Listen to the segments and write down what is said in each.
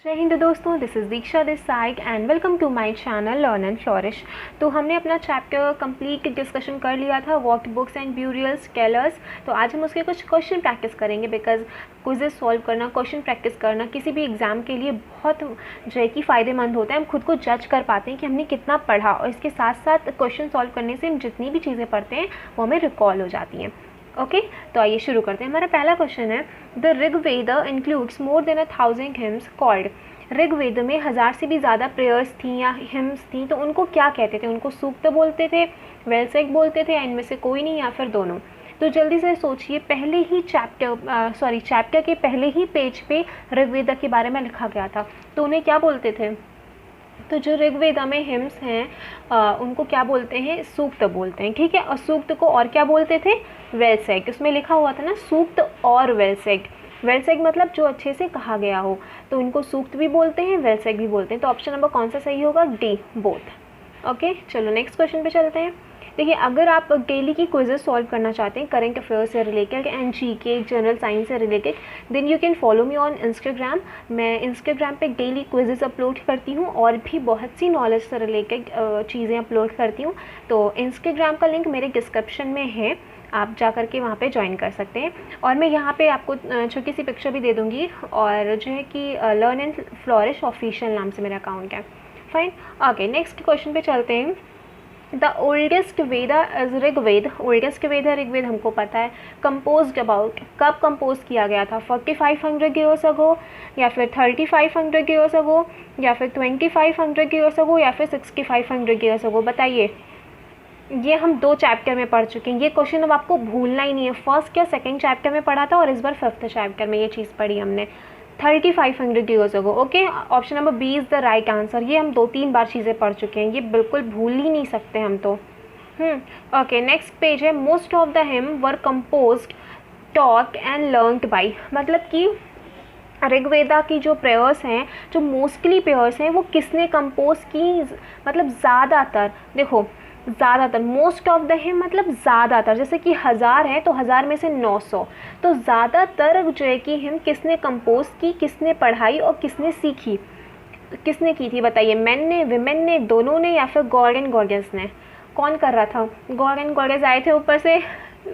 जय हिंद दोस्तों, this is Diksha this side and welcome to my channel learn and flourish. तो हमने अपना चैप्टर कंप्लीट डिस्कशन कर लिया था, what books and burials scholars. तो आज हम उसके कुछ क्वेश्चन प्रैक्टिस करेंगे बिकॉज क्विज़ेस सॉल्व करना, क्वेश्चन प्रैक्टिस करना किसी भी एग्ज़ाम के लिए बहुत जो है कि फ़ायदेमंद होता है। हम खुद को जज कर पाते हैं कि हमने कितना पढ़ा, और इसके साथ साथ क्वेश्चन सॉल्व करने से हम जितनी भी चीज़ें पढ़ते हैं वो हमें रिकॉल हो जाती हैं। ओके, तो आइए शुरू करते हैं। हमारा पहला क्वेश्चन है, the Rigveda includes more than 1000 hymns called. Rigveda में 1000 से भी ज़्यादा प्रेयर्स थी या हिम्स थी, तो उनको क्या कहते थे? उनको सूक्त बोलते थे, वेलसेक बोलते थे, या इनमें से कोई नहीं, या फिर दोनों? तो जल्दी से सोचिए, पहले ही चैप्टर के पहले ही पेज पे ऋग्वेद के बारे में लिखा गया था, तो उन्हें क्या बोलते थे? तो जो ऋग्वेद में हिम्स हैं उनको क्या बोलते हैं? सूक्त बोलते हैं। ठीक है, और सूक्त को और क्या बोलते थे? वेलसेक। उसमें लिखा हुआ था ना, सूक्त और वेलसेक। वेलसेक मतलब जो अच्छे से कहा गया हो, तो उनको सूक्त भी बोलते हैं, वेलसेक भी बोलते हैं। तो ऑप्शन नंबर कौन सा सही होगा? D, both. ओके, चलो नेक्स्ट क्वेश्चन पे चलते हैं। देखिए, अगर आप डेली की क्विजेस सॉल्व करना चाहते हैं करंट अफेयर्स से related and GK general science से related, then you can follow me on Instagram. मैं इंस्टाग्राम पे डेली क्विजेस अपलोड करती हूँ और भी बहुत सी नॉलेज से रिलेटेड चीज़ें अपलोड करती हूँ। तो इंस्टाग्राम का लिंक मेरे डिस्क्रिप्शन में है, आप जा कर के वहाँ पे ज्वाइन कर सकते हैं। और मैं यहाँ पे आपको छोटी सी पिक्चर भी दे दूँगी, और जो है कि लर्न एंड फ्लोरिश ऑफिशियल नाम से मेरा अकाउंट है। फाइन, ओके, नेक्स्ट क्वेश्चन पे चलते हैं। The oldest Veda is Rigveda. Oldest Veda है ऋग्वेद, हमको पता है। कंपोज्ड अबाउट, कब कंपोज किया गया था? 4500 ईयर्स अगो, या फिर 3500 ईयर्स अगो, या फिर 2500 ईयर्स अगो, या फिर 6500 ईयर्स अगो? बताइए। ये हम 2 चैप्टर में पढ़ चुके हैं, ये क्वेश्चन अब आपको भूलना ही नहीं है। फर्स्ट या सेकंड चैप्टर में पढ़ा था, और इस बार 5th चैप्टर में ये चीज़ पढ़ी हमने, 3500 years ago. Okay, option number B is the right answer. ये हम 2-3 बार चीज़ें पढ़ चुके हैं, ये बिल्कुल भूल ही नहीं सकते हम तो। ओके, नेक्स्ट पेज है, most of the him were composed, taught and learned by. मतलब कि ऋग्वेदा की जो प्रेयर्स हैं, जो मोस्टली प्रेयर्स हैं, वो किसने कंपोज की? मतलब ज़्यादातर, देखो ज़्यादातर, मोस्ट ऑफ द हिम मतलब ज़्यादातर, जैसे कि 1000 है तो 1000 में से 900, तो ज़्यादातर जो है कि हिम किसने कंपोज की, किसने पढ़ाई और किसने सीखी? किसने की थी बताइए? मेन ने, विमेन ने, दोनों ने, या फिर गॉड एंड गॉडेस ने? कौन कर रहा था? गॉड एंड गॉडेस आए थे ऊपर से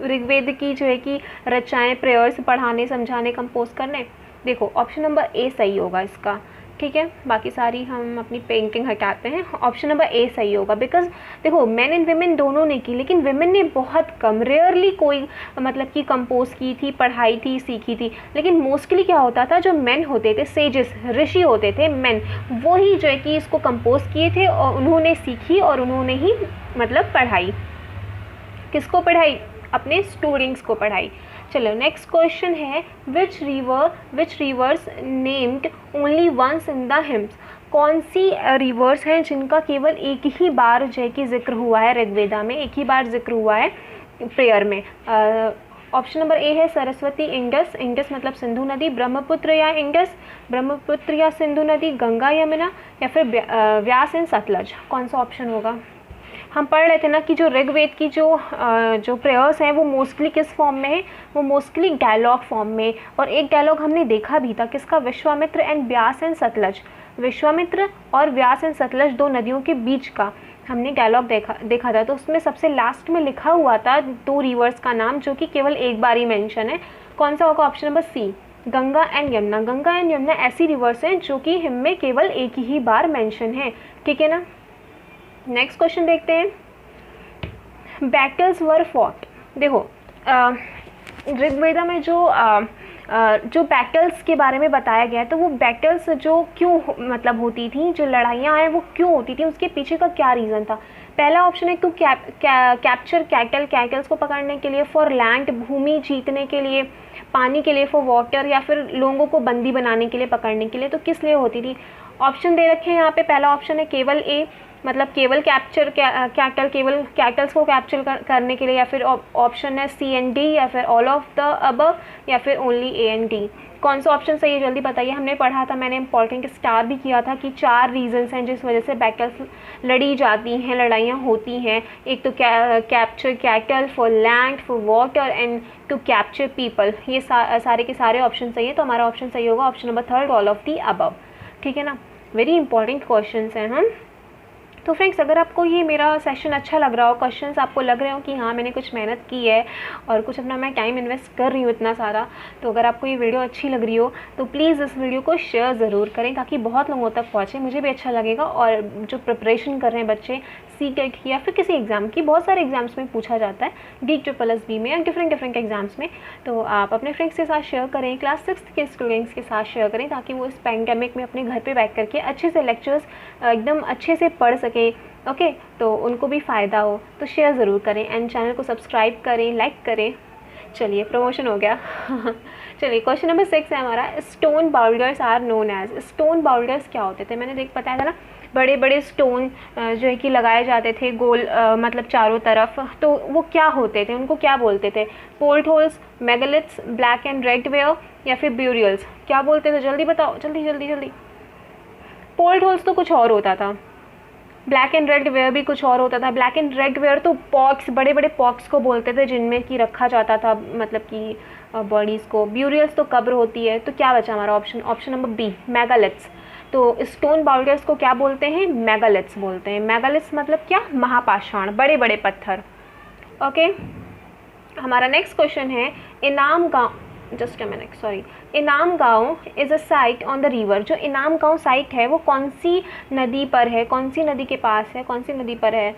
ऋग्वेद की जो है कि रचाएं, प्रेयर्स पढ़ाने, समझाने, कंपोज करने। देखो, ऑप्शन नंबर ए सही होगा इसका। ठीक है, बाकी सारी हम अपनी पेंटिंग हटाते हैं, ऑप्शन नंबर ए सही होगा। बिकॉज देखो, मेन एंड विमेन दोनों ने की, लेकिन विमेन ने बहुत कम, रेयरली कोई मतलब कि कंपोज की थी, पढ़ाई थी, सीखी थी। लेकिन मोस्टली क्या होता था, जो मेन होते थे, सेजेस, ऋषि होते थे मेन, वो ही जो है कि इसको कंपोज किए थे, और उन्होंने सीखी और उन्होंने ही मतलब पढ़ाई। किसको पढ़ाई? अपने स्टूडेंट्स को पढ़ाई। चलो नेक्स्ट क्वेश्चन है, which rivers named only once in the hymns. कौन सी रिवर्स हैं जिनका केवल एक ही बार जो है कि जिक्र हुआ है ऋग्वेदा में, एक ही बार जिक्र हुआ है प्रेयर में? ऑप्शन नंबर ए है सरस्वती, इंडस, इंडस मतलब सिंधु नदी, ब्रह्मपुत्र या इंडस, ब्रह्मपुत्र या सिंधु नदी, गंगा यमुना, या फिर व्यास एंड सतलज? कौन सा ऑप्शन होगा? हम पढ़ रहे थे ना कि जो ऋग्वेद की जो प्रेयर्स हैं वो मोस्टली किस फॉर्म में है? वो मोस्टली डायलॉग फॉर्म में। और एक डायलॉग हमने देखा भी था, किसका? Vishwamitra and Vyas and Sutlej. Vishwamitra और व्यास एंड सतलज, 2 नदियों के बीच का हमने डायलॉग देखा था। तो उसमें सबसे लास्ट में लिखा हुआ था 2 रिवर्स का नाम, जो कि केवल एक बार ही मेंशन है। कौन सा होगा? Option number C, Ganga and Yamuna. Ganga and Yamuna ऐसी रिवर्स हैं जो कि हिम में केवल एक ही बार मेंशन है। ठीक है ना? नेक्स्ट क्वेश्चन देखते हैं, बैटल्स वर फॉट। देखो, ऋग्वेदा में जो बैटल्स के बारे में बताया गया है, तो वो बैटल्स जो क्यों मतलब होती थी, जो लड़ाइयाँ हैं वो क्यों होती थी, उसके पीछे का क्या रीज़न था? पहला ऑप्शन है टू कैप्चर कैटल, कैटल्स को पकड़ने के लिए, फॉर लैंड, भूमि जीतने के लिए, पानी के लिए, फॉर वाटर, या फिर लोगों को बंदी बनाने के लिए, पकड़ने के लिए। तो किस लिए होती थी? ऑप्शन दे रखे हैं यहाँ पे। पहला ऑप्शन है केवल ए, मतलब केवल कैप्चर कैटल, केवल कैटल्स को कैप्चर करने के लिए, या फिर ऑप्शन है सी एंड डी, या फिर ऑल ऑफ द अबव, या फिर ओनली ए एंड डी? कौन सा ऑप्शन सही है? जल्दी बताइए। हमने पढ़ा था, मैंने इंपॉर्टेंट स्टार भी किया था कि 4 रीजंस हैं जिस वजह से बैटल्स लड़ी जाती हैं, लड़ाइयाँ होती हैं। एक तो capture cattle, for land, for water, and to capture people. ये सारे के सारे ऑप्शन सही है, तो हमारा ऑप्शन सही होगा option number 3, all of the above. ठीक है ना, वेरी इंपॉर्टेंट क्वेश्चन हैं हम। तो फ्रेंड्स, अगर आपको ये मेरा सेशन अच्छा लग रहा हो, क्वेश्चंस आपको लग रहे हो कि हाँ मैंने कुछ मेहनत की है और कुछ अपना मैं टाइम इन्वेस्ट कर रही हूँ इतना सारा, तो अगर आपको ये वीडियो अच्छी लग रही हो तो प्लीज़ इस वीडियो को शेयर ज़रूर करें ताकि बहुत लोगों तक पहुँचे, मुझे भी अच्छा लगेगा। और जो प्रिपरेशन कर रहे हैं बच्चे सीटेट की या फिर किसी एग्ज़ाम की, बहुत सारे एग्जाम्स में पूछा जाता है, DEET में या डिफरेंट एग्जाम्स में, तो आप अपने फ्रेंड्स के साथ शेयर करें, क्लास 6 के स्टूडेंट्स के साथ शेयर करें ताकि वो इस पैंडेमिक में अपने घर पे बैठ करके अच्छे से लेक्चर्स एकदम अच्छे से पढ़ सके। ओके, तो उनको भी फ़ायदा हो, तो शेयर ज़रूर करें एंड चैनल को सब्सक्राइब करें, लाइक करें। चलिए, प्रमोशन हो गया। चलिए, क्वेश्चन नंबर 6 है हमारा, stone boulders are known as. Stone boulders क्या होते थे? मैंने बताया था ना, बड़े बड़े स्टोन जो है कि लगाए जाते थे गोल, मतलब चारों तरफ, तो वो क्या होते थे, उनको क्या बोलते थे? Port holes, megaliths, black and red where या फिर ब्यूरियल्स? क्या बोलते थे? जल्दी बताओ, जल्दी जल्दी जल्दी। पोर्ट होल्स तो कुछ और होता था, ब्लैक एंड रेड वेयर भी कुछ और होता था। ब्लैक एंड रेड वेयर तो पॉक्स, बड़े बड़े पॉक्स को बोलते थे जिनमें कि रखा जाता था, मतलब कि बॉडीज़ को। ब्यूरियल्स तो कब्र होती है। तो क्या बचा हमारा ऑप्शन नंबर बी, मेगालिथ्स। तो स्टोन बाउल्डर्स को क्या बोलते हैं? मेगालिथ्स बोलते हैं। मेगालिथ्स मतलब क्या? महापाषाण, बड़े बड़े पत्थर। ओके, हमारा नेक्स्ट क्वेश्चन है, इनाम गाँव, जस्ट अ मिनट, सॉरी, इनाम गाँव is a site on the river. जो इनाम गाँव साइट है वो कौन सी नदी पर है? कौन सी नदी के पास है? कौन सी नदी पर है?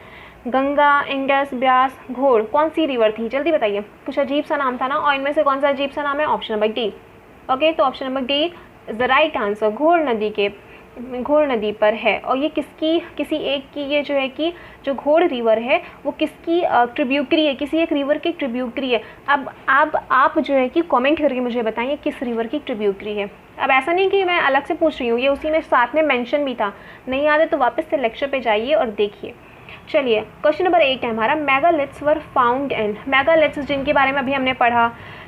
गंगा, इंडस, ब्यास, घोड़, कौन सी रिवर थी? जल्दी बताइए। कुछ अजीब सा नाम था ना, और इनमें से कौन सा अजीब सा नाम है? Option number D. ओके, तो option number D is the right answer. घोड़ नदी पर है। और ये किसी एक की, ये जो है कि जो घोड़ रिवर है वो किसकी ट्रिब्यूटरी है? किसी एक रिवर की ट्रिब्यूटरी है। अब आप जो है कि कमेंट करके मुझे बताइए किस रिवर की ट्रिब्यूटरी है। अब ऐसा नहीं कि मैं अलग से पूछ रही हूँ, ये उसी में साथ में मेंशन भी था। नहीं याद है तो वापस से लेक्चर पे जाइए और देखिए। चलिए, क्वेश्चन नंबर 8 है हमारा, megaliths were found in. Megaliths जिनके बारे में अभी हमने पढ़ा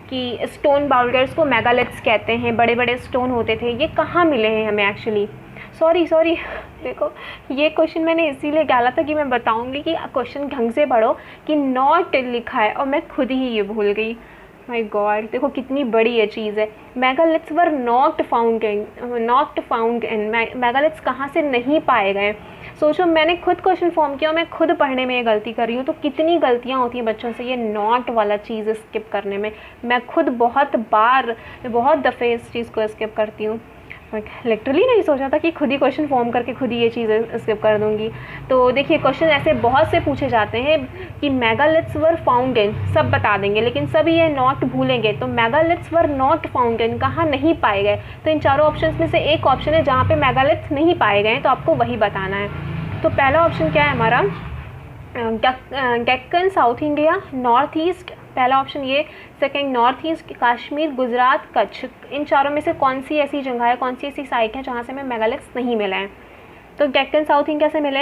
कि स्टोन बाउल्डर्स को मेगालिथ्स कहते हैं, बड़े बड़े स्टोन होते थे, ये कहाँ मिले हैं हमें एक्चुअली? सॉरी, देखो ये क्वेश्चन मैंने इसीलिए डाला था कि मैं बताऊंगी कि क्वेश्चन ढंग से पढ़ो, कि नॉट लिखा है और मैं खुद ही ये भूल गई। माय गॉड, देखो कितनी बड़ी ये चीज़ है। Megaliths were not found in. Megaliths कहाँ से नहीं पाए गए? सोचो, मैंने खुद क्वेश्चन फॉर्म किया और मैं खुद पढ़ने में ये गलती कर रही हूँ, तो कितनी गलतियाँ होती हैं बच्चों से ये नॉट वाला चीज़ स्किप करने में। मैं खुद बहुत दफ़े इस चीज़ को स्किप करती हूँ। लिटरली नहीं सोचा था कि खुद ही क्वेश्चन फॉर्म करके खुद ही ये चीज़ें स्किप कर दूंगी। तो देखिए, क्वेश्चन ऐसे बहुत से पूछे जाते हैं कि मेगालिथ्स वर फाउंड इन, सब बता देंगे लेकिन सभी ये नॉट भूलेंगे। तो megaliths were not found in, कहाँ नहीं पाए गए? तो इन चारों ऑप्शंस में से एक ऑप्शन है जहाँ पे मेगालिथ्स नहीं पाए गए, तो आपको वही बताना है। तो पहला ऑप्शन क्या है हमारा? Deccan, south India, North East, पहला ऑप्शन ये। Second, North East, Kashmir, Gujarat, Kutch. इन चारों में से कौन सी ऐसी जगह है, कौन सी ऐसी साइट है जहाँ से हमें मेगालिथ्स नहीं मिले हैं? तो डेक्कन, साउथ इंडिया से मिले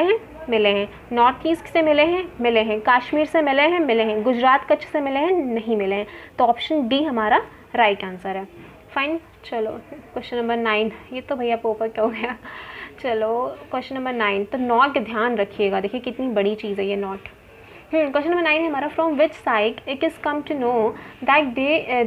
हैं, नॉर्थ ईस्ट से मिले हैं, कश्मीर से मिले हैं, गुजरात, कच्छ से मिले हैं, नहीं मिले हैं। तो ऑप्शन डी हमारा राइट आंसर है। फाइन, चलो क्वेश्चन नंबर 9, ये तो भैया पोपट हो गया। चलो क्वेश्चन नंबर 9, तो नॉट ध्यान रखिएगा, देखिए कितनी बड़ी चीज़ है ये नॉट। क्वेश्चन नंबर 9 है हमारा, from which site it is come to know that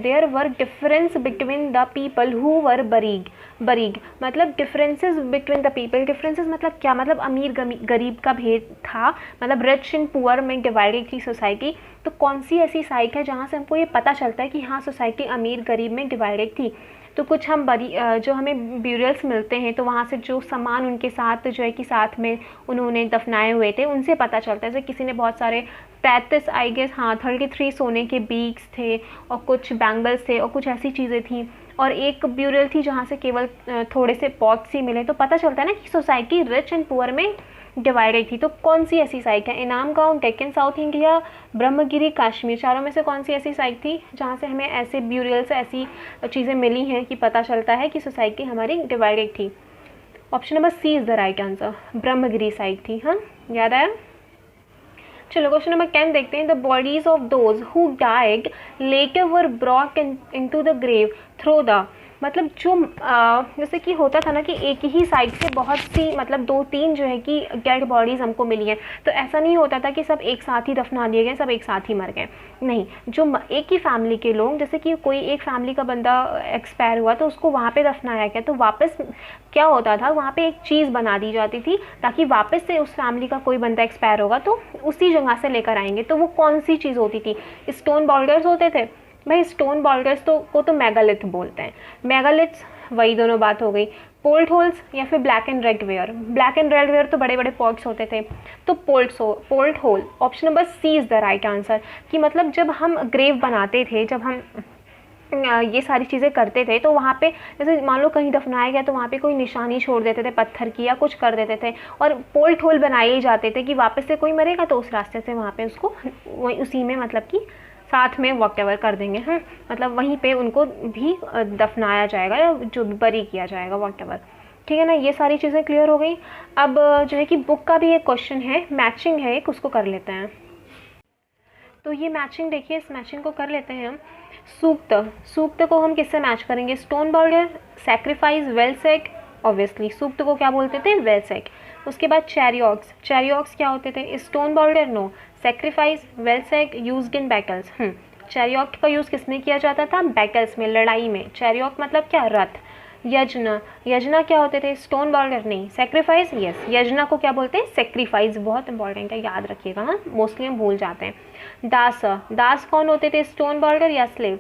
there were difference between the people who were buried. मतलब differences between the people, differences मतलब क्या? मतलब अमीर गरीब का भेद था, मतलब रिच एंड पुअर में डिवाइडेड थी सोसाइटी। तो कौन सी ऐसी साइट है जहाँ से हमको ये पता चलता है कि हाँ सोसाइटी अमीर गरीब में डिवाइडेड थी? तो कुछ हम जो हमें ब्यूरियल्स मिलते हैं, तो वहाँ से जो सामान उनके साथ जो है कि साथ में उन्होंने दफनाए हुए थे, उनसे पता चलता है। जैसे किसी ने बहुत सारे 33 आई गेस, हाँ 33 सोने के बीक्स थे और कुछ बैंगल्स थे और कुछ ऐसी चीज़ें थी, और एक ब्यूरियल थी जहाँ से केवल थोड़े से पॉट्स ही मिले। तो पता चलता है ना कि सोसाइटी रिच एंड पुअर में डिवाइडेड थी। तो कौन सी ऐसी साइट है? इनाम गाँव, डेक्कन, साउथ इंडिया, ब्रह्मगिरी, कश्मीर। चारों में से कौन सी ऐसी साइट थी जहाँ से हमें ऐसे ब्यूरियल्स, ऐसी चीज़ें मिली हैं कि पता चलता है कि सोसाइटी हमारी डिवाइडेड थी? Option number C is the right answer, Brahmagiri site थी। हाँ, याद आया? चलो क्वेश्चन नंबर 10 देखते हैं। The bodies of those who died later were brought into the grave through the मतलब जो जैसे कि होता था ना कि एक ही साइड से बहुत सी मतलब 2-3 जो है कि डेड बॉडीज़ हमको मिली हैं, तो ऐसा नहीं होता था कि सब एक साथ ही दफना दिए गए, सब एक साथ ही मर गए। नहीं, जो एक ही फैमिली के लोग, जैसे कि कोई एक फैमिली का बंदा एक्सपायर हुआ तो उसको वहाँ पे दफनाया गया, तो वापस क्या होता था, वहाँ पे एक चीज़ बना दी जाती थी ताकि वापस से उस फैमिली का कोई बंदा एक्सपायर होगा तो उसी जगह से लेकर आएंगे। तो वो कौन सी चीज़ होती थी? स्टोन बोल्डर्स होते थे भाई। स्टोन बोल्डर्स को मेगालिथ बोलते हैं। मेगालिथ्स वही दोनों बात हो गई। पोल्ट होल्स या फिर black and red ware. Black and red ware तो बड़े बड़े पॉट्स होते थे, तो post hole. Option number C is the right answer. कि मतलब जब हम ग्रेव बनाते थे, जब हम ये सारी चीज़ें करते थे, तो वहाँ पे जैसे मान लो कहीं दफनाया गया तो वहाँ पे कोई निशानी छोड़ देते थे पत्थर की या कुछ कर देते थे, और पोल्ट होल बनाए जाते थे कि वापस से कोई मरेगा तो उस रास्ते से वहाँ पे उसको वही उसी में मतलब कि साथ में वॉकएवर कर देंगे। मतलब वहीं पे उनको भी दफनाया जाएगा या जो बरी किया जाएगा वॉकएवर। ठीक है ना, ये सारी चीज़ें क्लियर हो गई। अब जो है कि बुक का भी एक क्वेश्चन है, मैचिंग है एक, उसको कर लेते हैं। तो ये मैचिंग देखिए, इस मैचिंग को कर लेते हैं हम। सूक्त को हम किससे मैच करेंगे? Stone boulder, sacrifice, well set. Obviously सूक्त को क्या बोलते थे? Well set. उसके बाद चैरियॉक्स क्या होते थे? Stone boulder no, sacrifice, well set, used in battles. Chariot का यूज़ किसमें किया जाता था? बैटल्स में, लड़ाई में। चैरियॉट मतलब क्या? रथ। यजना क्या होते थे? स्टोन बोल्डर नहीं, सेक्रीफाइस। यस, यजना को क्या बोलते हैं? सेक्रीफाइस। बहुत इंपॉर्टेंट है, याद रखिएगा। हाँ, मोस्टली हम भूल जाते हैं। दास कौन होते थे? स्टोन बोल्डर या स्लेव?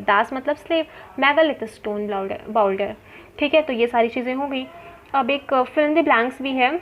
दास मतलब स्लेव। Megalith stone boulder. ठीक है, तो ये सारी चीज़ें हो गई। अब एक फिल इन द ब्लैंक्स भी है,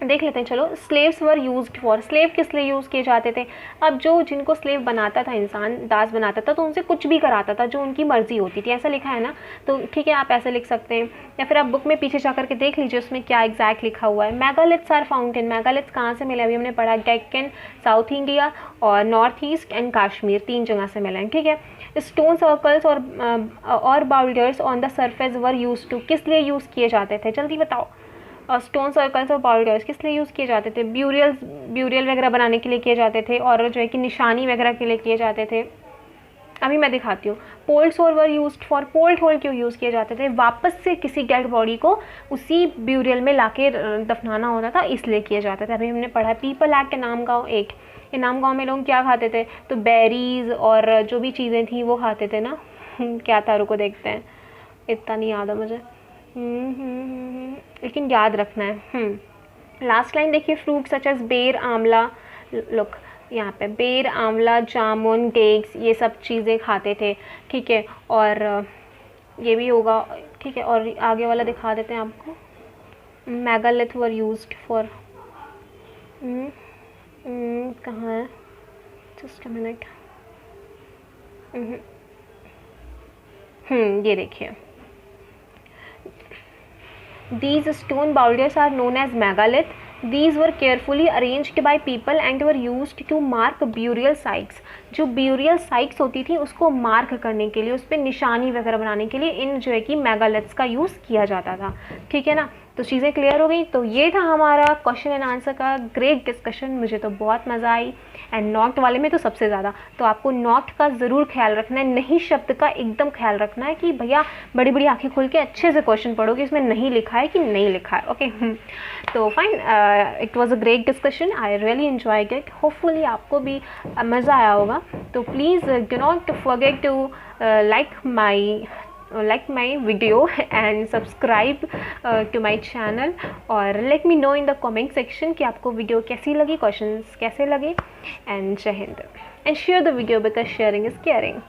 देख लेते हैं। चलो, slaves were used for. Slave किस लिए यूज़ किए जाते थे? अब जिनको स्लेव बनाता था, इंसान दास बनाता था, तो उनसे कुछ भी कराता था जो उनकी मर्जी होती थी। ऐसा लिखा है ना, तो ठीक है, आप ऐसे लिख सकते हैं, या फिर आप बुक में पीछे जा करके देख लीजिए उसमें क्या एग्जैक्ट लिखा हुआ है। Megaliths are found in. Megaliths कहाँ से मिले? अभी हमने पढ़ा, डेक्कन, साउथ इंडिया और नॉर्थ ईस्ट एंड कश्मीर, 3 जगह से मिले हैं। ठीक है, स्टोन सर्कल्स और boulders on the surface were used to. किस लिए यूज़ किए जाते थे? जल्दी बताओ। स्टोन सर्कल्स और बाउल्डर्स किस लिए यूज़ किए जाते थे? ब्यूरियल वगैरह बनाने के लिए किए जाते थे, और जो है कि निशानी वगैरह के लिए किए जाते थे। अभी मैं दिखाती हूँ। Post hole were used for. Post hole क्यों यूज़ किए जाते थे? वापस से किसी डेड बॉडी को उसी ब्यूरियल में लाके दफनाना होता था, इसलिए किए जाते थे। अभी हमने पढ़ा पीपल एक्ट नाम गाँव एक। ये नाम गाँव में लोग क्या खाते थे? तो बेरीज और जो भी चीज़ें थी वो खाते थे ना। क्या था, रुको देखते हैं, इतना नहीं याद है मुझे। लेकिन याद रखना है। लास्ट लाइन देखिए, फ्रूट सच एज बेर, आंवला। लुक यहाँ पे, बेर, आंवला, जामुन, डेट्स, ये सब चीज़ें खाते थे। ठीक है, और ये भी होगा। ठीक है, और आगे वाला दिखा देते हैं आपको। Megalith were used for. कहाँ है? Just a minute. ये देखिए, these stone boulders are known as megalith. These were carefully arranged by people and were used to mark burial sites. जो burial sites होती थी उसको मार्क करने के लिए, उस पर निशानी वगैरह बनाने के लिए इन जो है कि मेगालिथ्स का यूज़ किया जाता था। ठीक है ना, तो चीज़ें क्लियर हो गई। तो ये था हमारा क्वेश्चन एंड आंसर का ग्रेट डिस्कशन। मुझे तो बहुत मज़ा आई, एंड नॉट वाले में तो सबसे ज़्यादा। तो आपको नॉट का ज़रूर ख्याल रखना है, नहीं शब्द का एकदम ख्याल रखना है कि भैया बड़ी बड़ी आंखें खोल के अच्छे से क्वेश्चन पढ़ो कि इसमें नहीं लिखा है कि नहीं लिखा है। ओके, तो fine, it was a great discussion, I really enjoyed it. Hopefully आपको भी मज़ा आया होगा। तो please do not forget to like my video and subscribe to my channel, और let me know in the comment section कि आपको video कैसी लगी, क्वेश्चंस कैसे लगे, and जय Hind, and share the video because sharing is caring।